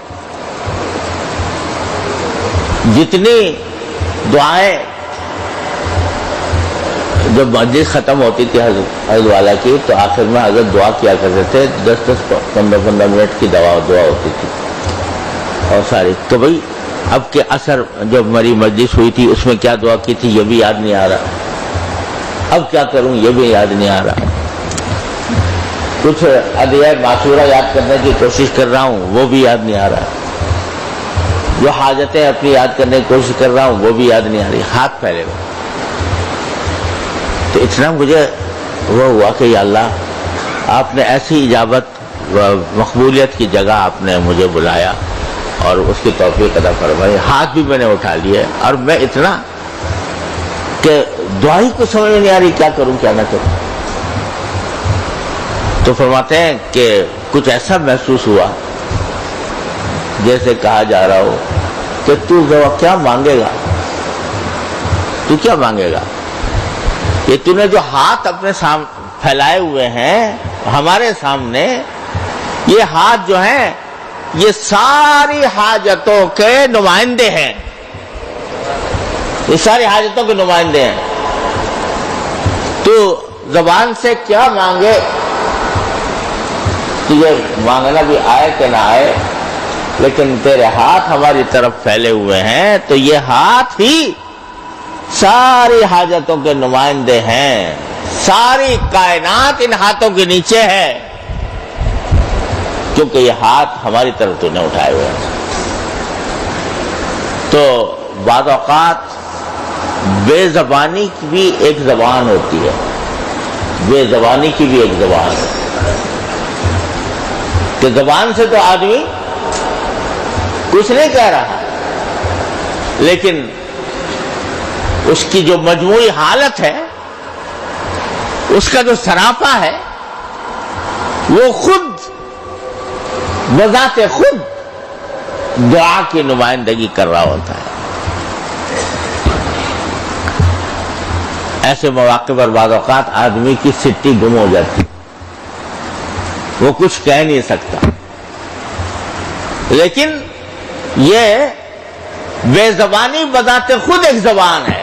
جتنی دعائیں جب مجلس ختم ہوتی تھی حضرت والا کی تو آخر میں حضرت دعا کیا کرتے تھے، 10-15 منٹ کی دعا ہوتی تھی، اور ساری تو بھائی اب کے اثر جب میری مجلس ہوئی تھی اس میں کیا دعا کی تھی یہ بھی یاد نہیں آ رہا، اب کیا کروں یہ بھی یاد نہیں آ رہا۔ کچھ ادعیہ معصورہ یاد کرنے کی کوشش کر رہا ہوں وہ بھی یاد نہیں آ رہا، جو حاجتیں اپنی یاد کرنے کی کوشش کر رہا ہوں وہ بھی یاد نہیں آ رہی، ہاتھ پھیلے ہوئے۔ تو اتنا مجھے وہ ہوا کہ یا اللہ آپ نے ایسی اجابت مقبولیت کی جگہ آپ نے مجھے بلایا اور اس کی توفیق عطا فرمائی۔ ہاتھ بھی میں نے اٹھا لیا اور میں اتنا کہ دعا ہی کو سمجھ میں نہیں آ رہی کیا کروں کیا نہ کروں۔ تو فرماتے ہیں کہ کچھ ایسا محسوس ہوا جیسے کہا جا رہا ہو کہ تو کیا مانگے گا، تو کیا مانگے گا، یہ تو نے جو ہاتھ اپنے سامنے پھیلائے ہوئے ہیں ہمارے سامنے، یہ ہاتھ جو ہیں یہ ساری حاجتوں کے نمائندے ہیں، یہ ساری حاجتوں کے نمائندے ہیں۔ تو زبان سے کیا مانگے، تجھے مانگنا بھی آئے کہ نہ آئے، لیکن تیرے ہاتھ ہماری طرف پھیلے ہوئے ہیں تو یہ ہاتھ ہی ساری حاجتوں کے نمائندے ہیں، ساری کائنات ان ہاتھوں کے نیچے ہے، کیونکہ یہ ہاتھ ہماری طرف تو نے اٹھائے ہوئے ہیں۔ تو بعض اوقات بے زبانی کی بھی ایک زبان ہوتی ہے، بے زبانی کی بھی ایک زبان ہے کہ زبان سے تو آدمی کچھ نہیں کہہ رہا، لیکن اس کی جو مجموعی حالت ہے، اس کا جو سراپا ہے، وہ خود بذات خود دعا کی نمائندگی کر رہا ہوتا ہے۔ ایسے مواقع پر بعض اوقات آدمی کی سٹی گم ہو جاتی، وہ کچھ کہہ نہیں سکتا، لیکن یہ بے زبانی بذات خود ایک زبان ہے۔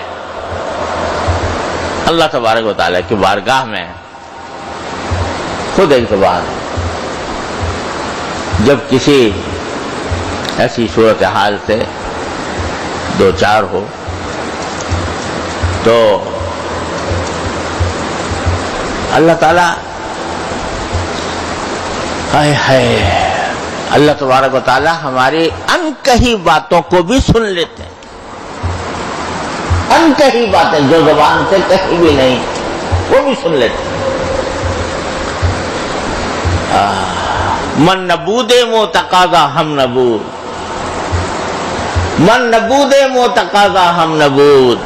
اللہ تبارک و تعالیٰ کی بارگاہ میں خود ایک زبان ہے۔ جب کسی ایسی صورتحال سے دو چار ہو تو اللہ تعالیٰ اللہ تبارک و تعالیٰ ہماری انکہی باتوں کو بھی سن لیتے ہیں، انکہی باتیں جو زبان سے کہیں بھی نہیں وہ بھی سن لیتے ہیں۔ من نبود تقاضا ہم نبود، من نبود تقاضا ہم نبود،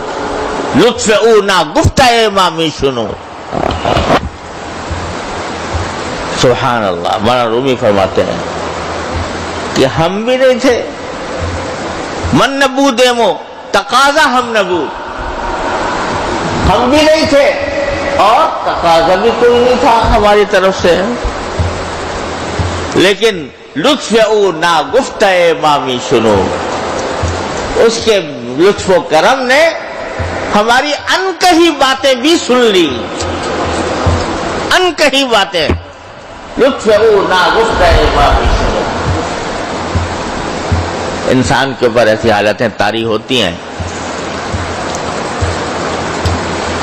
لطف او نا گفتہ امامی سنو۔ سبحان اللہ۔ مولانا رومی فرماتے ہیں کہ ہم بھی نہیں تھے، من نبود تقاضا ہم نبود، ہم بھی نہیں تھے اور تقاضا بھی کوئی نہیں تھا ہماری طرف سے، لیکن لطف او نا گفتہ مامی سنو، اس کے لطف و کرم نے ہماری انکہی باتیں بھی سن لی، انکہی باتیں، لطف او نا گفتہ مامی سنو۔ انسان کے اوپر ایسی حالتیں طاری ہوتی ہیں،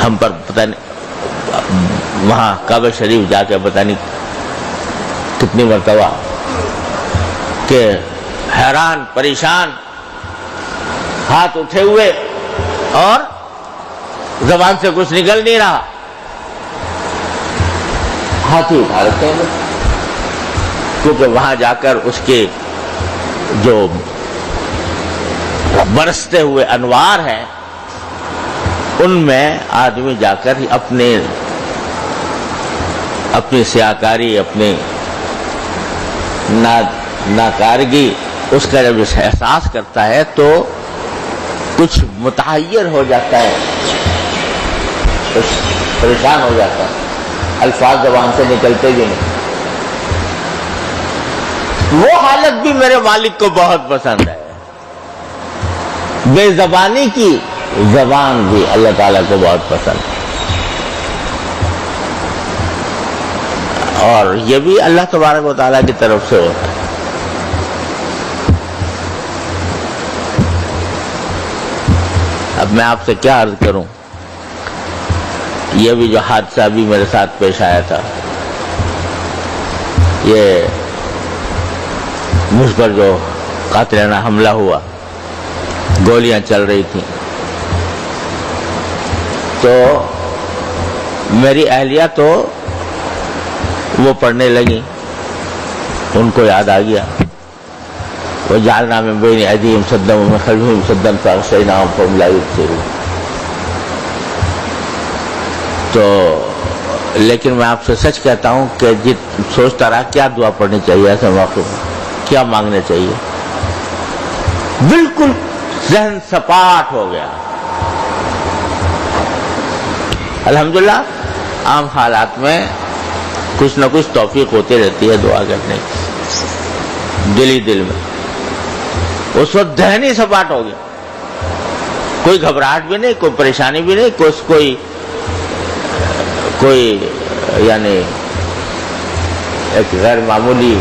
ہم پر پتہ نہیں، وہاں کعبہ شریف جا کے پتہ نہیں کتنی مرتبہ کہ حیران پریشان، ہاتھ اٹھے ہوئے اور زبان سے کچھ نکل نہیں رہا، ہاتھ ہی اٹھا رکھتے ہیں، کیونکہ وہاں جا کر اس کے جو برستے ہوئے انوار ہیں ان میں آدمی جا کر اپنی سیاکاری، اپنی ناکارگی، اس کا جب احساس کرتا ہے تو کچھ متحیر ہو جاتا ہے، کچھ پریشان ہو جاتا ہے، الفاظ زبان سے نکلتے بھی نہیں۔ وہ حالت بھی میرے مالک کو بہت پسند ہے، بے زبانی کی زبان بھی اللہ تعالیٰ کو بہت پسند ہے، اور یہ بھی اللہ تبارک و تعالیٰ کی طرف سے ہوتا ہے۔ اب میں آپ سے کیا عرض کروں، یہ بھی جو حادثہ بھی میرے ساتھ پیش آیا تھا، یہ مجھ پر جو قاتلانہ حملہ ہوا، گولیاں چل رہی تھیں، تو میری اہلیہ تو وہ پڑھنے لگی، ان کو یاد آ گیا، وہ جعلنا من بین ایدیہم سدا ومن خلفہم سدا فاغشیناہم فہم لا یبصرون۔ تو لیکن میں آپ سے سچ کہتا ہوں کہ سوچتا رہا کیا دعا پڑھنی چاہیے ایسے موقع میں، کیا مانگنے چاہیے، بالکل ذہن سپاٹ ہو گیا۔ الحمدللہ عام حالات میں کچھ نہ کچھ توفیق ہوتی رہتی ہے دعا کرنے کی، دل ہی دل میں۔ اس وقت ذہن ہی سپاٹ ہو گیا، کوئی گھبراہٹ بھی نہیں، کوئی پریشانی بھی نہیں، کوئی یعنی ایک غیر معمولی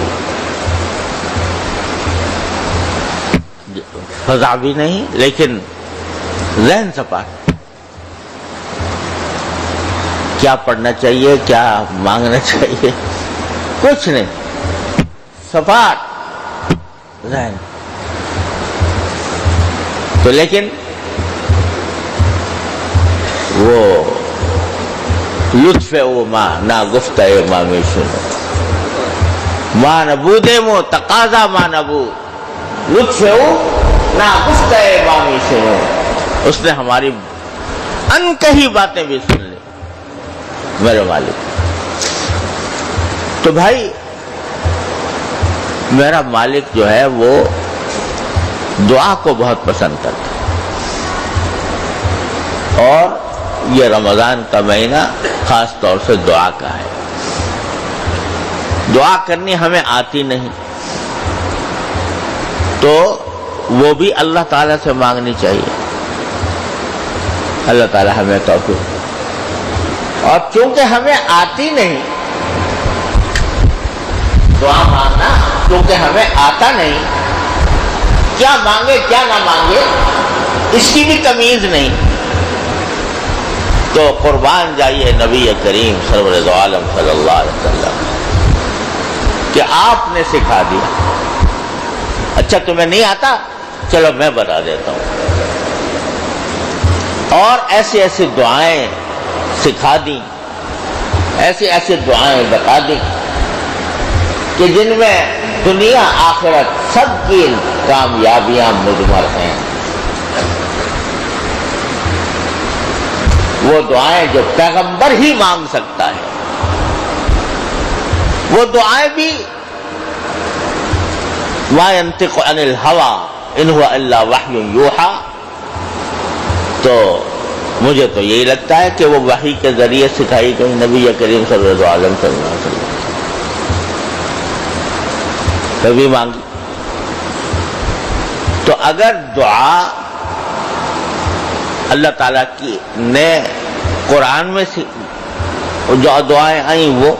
فضا بھی نہیں، لیکن ذہن سپاٹ۔ کیا پڑھنا چاہیے، کیا مانگنا چاہیے، کچھ نہیں، سپاٹ ذہن۔ تو لیکن وہ لطف او ما نا گفتہ ما میں سنو، ما نبود مو تقاضا ما نبود، لطف او نا گفتہ ما میں سنو، اس نے ہماری انکہی باتیں بھی سن لی میرے مالک۔ تو بھائی میرا مالک جو ہے وہ دعا کو بہت پسند کرتا ہے، اور یہ رمضان کا مہینہ خاص طور سے دعا کا ہے۔ دعا کرنی ہمیں آتی نہیں تو وہ بھی اللہ تعالیٰ سے مانگنی چاہیے، اللہ تعالیٰ ہمیں توفیق۔ اور چونکہ ہمیں آتی نہیں دعا مانگنا، چونکہ ہمیں آتا نہیں، کیا مانگے کیا نہ مانگے اس کی بھی تمیز نہیں، تو قربان جائیے نبی کریم سرور دو عالم صلی اللہ علیہ وسلم کہ آپ نے سکھا دیا۔ اچھا تمہیں نہیں آتا، چلو میں بتا دیتا ہوں، اور ایسی ایسی دعائیں سکھا دیں، ایسی ایسی دعائیں بتا دیں کہ جن میں دنیا آخرت سب کی کامیابیاں مضمر ہیں۔ وہ دعائیں جو پیغمبر ہی مانگ سکتا ہے، وہ دعائیں بھی ما ينطق عن الهوى ان هو الا وحی یوحى، تو مجھے تو یہی لگتا ہے کہ وہ وحی کے ذریعے سکھائی گئی نبی کریم صلی اللہ علیہ وسلم کبھی مانگی. تو اگر دعا اللہ تعالیٰ کی نے قرآن میں جو دعائیں آئیں وہ،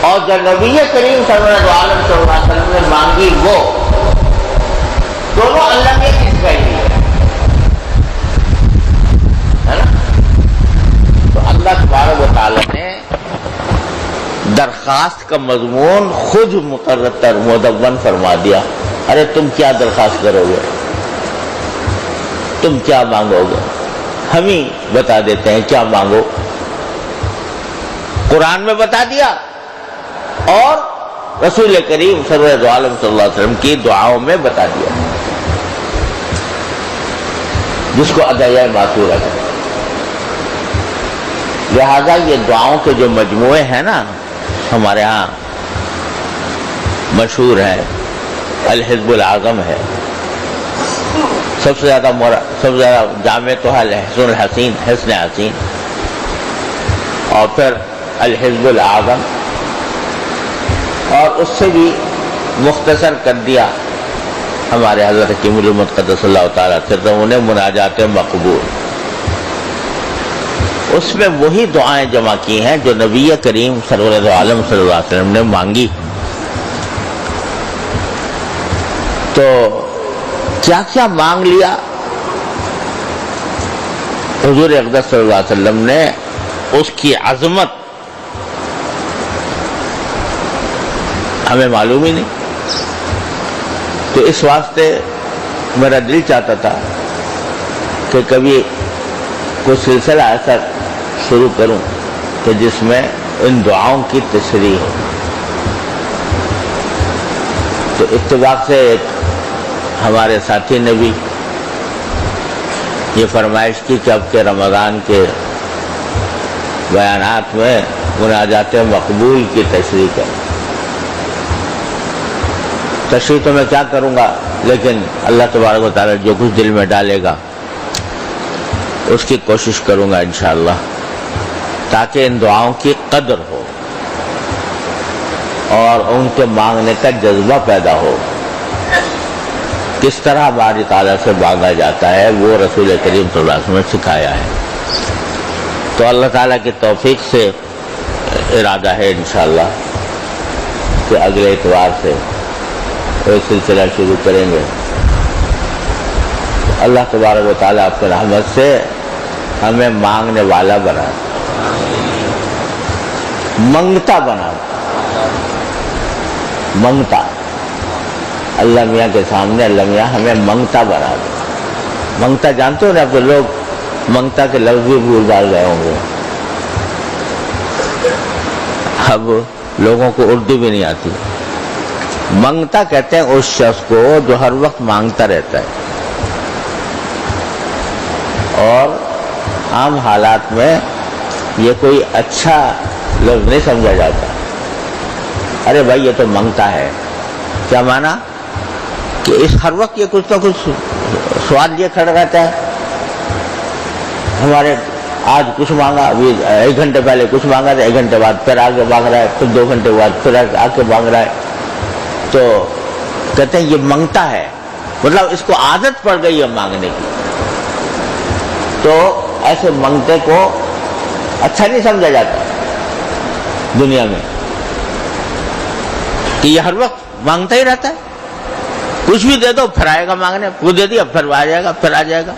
اور جو نبی کریم صلی اللہ علیہ وسلم نے مانگی وہ، دونوں اللہ نے سکھائی ہے نا. تو اللہ تبارک و تعالیٰ نے درخواست کا مضمون خود مقرر مدون فرما دیا. ارے تم کیا درخواست کرو گے، تم کیا مانگو گے، ہم ہی بتا دیتے ہیں کیا مانگو. قرآن میں بتا دیا اور رسول کریم صلی اللہ علیہ وسلم کی دعاؤں میں بتا دیا، جس کو ادعیہ ماثورہ ہے. لہذا یہ دعاؤں کے جو مجموعے ہیں نا ہمارے ہاں مشہور ہے، الحزب الاعظم ہے، سب سے زیادہ جامع تو ہے حسن حسین، اور پھر الحزب الاعظم، اور اس سے بھی مختصر کر دیا ہمارے حضرت حکیم الامت قدس اللہ تعالیٰ سرہ نے مناجات مقبول. اس میں وہی دعائیں جمع کی ہیں جو نبی کریم صلی اللہ علیہ وسلم نے مانگی. تو کیا کیا مانگ لیا حضور اقدس صلی اللہ علیہ وسلم نے، اس کی عظمت ہمیں معلوم ہی نہیں. تو اس واسطے میرا دل چاہتا تھا کہ کبھی کوئی سلسلہ ایسا شروع کروں کہ جس میں ان دعاؤں کی تشریح ہو. تو اتفاق سے ایک ہمارے ساتھی نے بھی یہ فرمائش کی کہ اب کے رمضان کے بیانات میں مناجات مقبول کی تشریح کریں. تشریح تو میں کیا کروں گا، لیکن اللہ تبارک و تعالیٰ جو کچھ دل میں ڈالے گا اس کی کوشش کروں گا انشاءاللہ، تاکہ ان دعاؤں کی قدر ہو اور ان کے مانگنے کا جذبہ پیدا ہو. کس طرح باری تعالیٰ سے مانگا جاتا ہے وہ رسول کریم صلی اللہ علیہ وسلم نے سکھایا ہے. تو اللہ تعالیٰ کی توفیق سے ارادہ ہے انشاءاللہ کہ اگلے اتوار سے ایک سلسلہ شروع کریں گے. اللہ تبارک و تعالیٰ اپنے رحمت سے ہمیں مانگنے والا بنا، منگتا بنا. منگتا اللہ میاں کے سامنے اللہ میاں ہمیں منگتا بنا دے. منگتا جانتے ہو نا، اب تو لوگ منگتا کے لفظ بھی بھول ڈال گئے ہوں گے. اب لوگوں کو اردو بھی نہیں آتی. منگتا کہتے ہیں اس شخص کو جو ہر وقت مانگتا رہتا ہے اور عام حالات میں یہ کوئی اچھا لفظ نہیں سمجھا جاتا. ارے بھائی یہ تو منگتا ہے، کیا مانا کہ اس ہر وقت یہ کچھ نہ کچھ سوال یہ کھڑا رہتا ہے. ہمارے آج کچھ مانگا، ابھی 1 گھنٹے پہلے کچھ مانگا تھا، 1 گھنٹے بعد پھر آگے مانگ رہا ہے، پھر 2 گھنٹے بعد پھر آگے مانگ رہا ہے. تو کہتے ہیں یہ منگتا ہے، مطلب اس کو عادت پڑ گئی ہے مانگنے کی. تو ایسے منگتے کو اچھا نہیں سمجھا جاتا دنیا میں کہ یہ ہر وقت مانگتا ہی رہتا ہے. کچھ بھی دے دو پھر آئے گا مانگنے، وہ دے دیا پھر آ جائے گا، پھر آ جائے گا.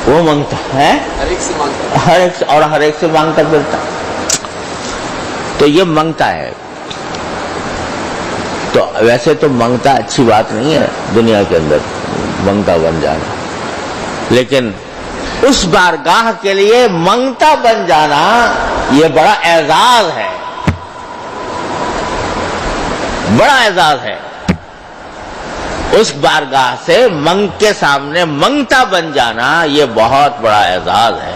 وہ مانگتا ہے، ہر ایک سے مانگتا پھرتا. تو یہ منگتا ہے. تو ویسے تو منگتا اچھی بات نہیں ہے دنیا کے اندر منگتا بن جانا، لیکن اس بارگاہ کے لیے منگتا بن جانا یہ بڑا اعزاز ہے، بڑا اعزاز ہے. اس بارگاہ سے منگ کے سامنے منگتا بن جانا یہ بہت بڑا اعزاز ہے.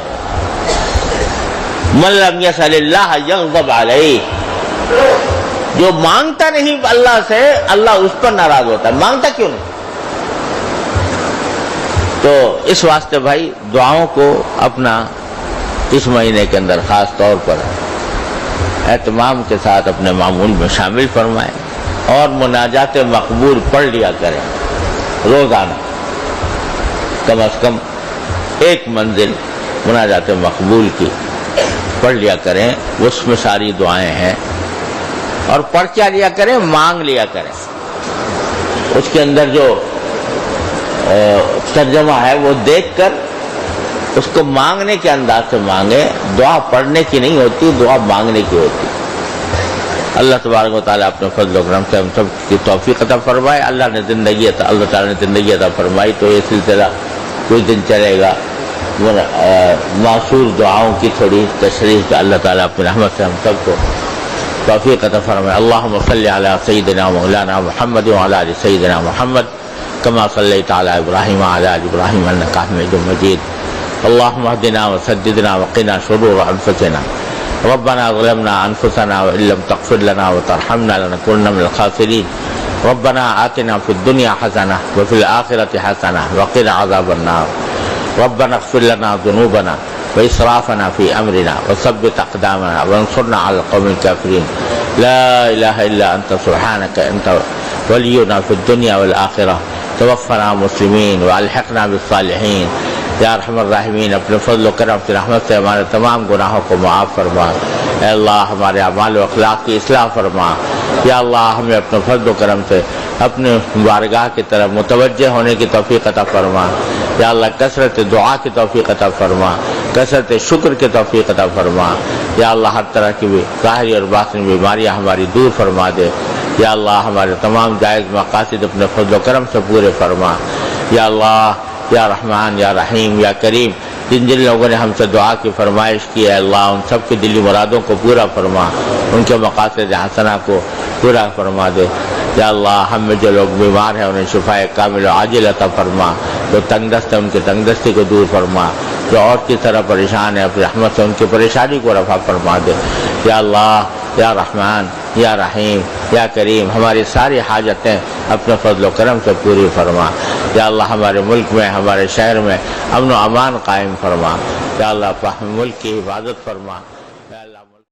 من لم یسأل اللہ یغضب علیہ، جو مانگتا نہیں اللہ سے اللہ اس پر ناراض ہوتا ہے. مانگتا کیوں نہیں؟ تو اس واسطے بھائی دعاؤں کو اپنا اس مہینے کے اندر خاص طور پر اہتمام کے ساتھ اپنے معمول میں شامل فرمائیں اور مناجات مقبول پڑھ لیا کریں روزانہ، کم از کم ایک منزل مناجات مقبول کی پڑھ لیا کریں، اس میں ساری دعائیں ہیں، اور پڑھ کیا لیا کریں، مانگ لیا کریں، اس کے اندر جو ترجمہ ہے وہ دیکھ کر اس کو مانگنے کے انداز سے مانگے، دعا پڑھنے کی نہیں ہوتی، دعا مانگنے کی ہوتی۔ اللہ تبارک و تعالیٰ اپنے فضل و کرم سے ہم سب کی توفیق عطا فرمائے۔ اللہ تعالیٰ نے زندگی عطا فرمائی تو یہ سلسلہ کچھ دن چلے گا، معصور دعاؤں کی تھوڑی تشریح، اللہ تعالیٰ اپنی رحمت سے ہم سب کو توفیق عطا فرمائے۔ اللہم صلی علی سیدنا مولانا محمد وعلی آل سیدنا محمد کما صلیت علی ابراہیم وعلی آل ابراہیم انک حمید مجید۔ اللہم اہدنا وسددنا وقنا شرور انفسنا ربنا ظلمنا انفسنا وان لم تغفر لنا وترحمنا لنكونن من الخاسرین۔ ربنا آتنا فی الدنیا حسنہ وفی الآخرۃ حسنہ وقنا عذاب النار۔ ربنا اغفر لنا ذنوبنا وإسرافنا في أمرنا وثبت أقدامنا وانصرنا على القوم الكافرين۔ لا إله إلا أنت سبحانك أنت ولينا في الدنيا والآخرة، توفنا مسلمين وألحقنا بالصالحين۔ یا ارحم الراحمین، اپنے فضل و کرم سے رحمت سے ہمارے تمام گناہوں کو معاف فرما۔ اے اللہ ہمارے اعمال و اخلاق کی اصلاح فرما۔ یا اللہ ہمیں اپنے فضل و کرم سے اپنے بارگاہ کی طرف متوجہ ہونے کی توفیق عطا فرما۔ یا اللہ کثرت دعا کی توفیق عطا فرما، کثرت شکر کی توفیق عطا فرما۔ یا اللہ ہر طرح کی بھی ظاہری اور باطنی بیماریاں ہماری دور فرما دے۔ یا اللہ ہمارے تمام جائز مقاصد اپنے فضل و کرم سے پورے فرما۔ یا اللہ یا رحمان یا رحیم یا کریم، جن لوگوں نے ہم سے دعا کی فرمائش کی ہے اللہ ان سب کی دلی مرادوں کو پورا فرما، ان کے مقاصد حسنہ کو پورا فرما دے۔ یا اللہ ہم میں جو لوگ بیمار ہیں انہیں شفاء کامل و عاجل عطا فرما، جو تنگ دست ہیں ان کی تنگ دستی کو دور فرما، جو اور کی طرح پریشان ہے اپنی رحمت سے ان کی پریشانی کو رفع فرما دے۔ یا اللہ یا رحمان یا رحیم یا کریم، ہماری ساری حاجتیں اپنے فضل و کرم سے پوری فرما۔ یا اللہ ہمارے ملک میں ہمارے شہر میں امن و امان قائم فرما۔ یا اللہ اپنے ملک کی حفاظت فرما۔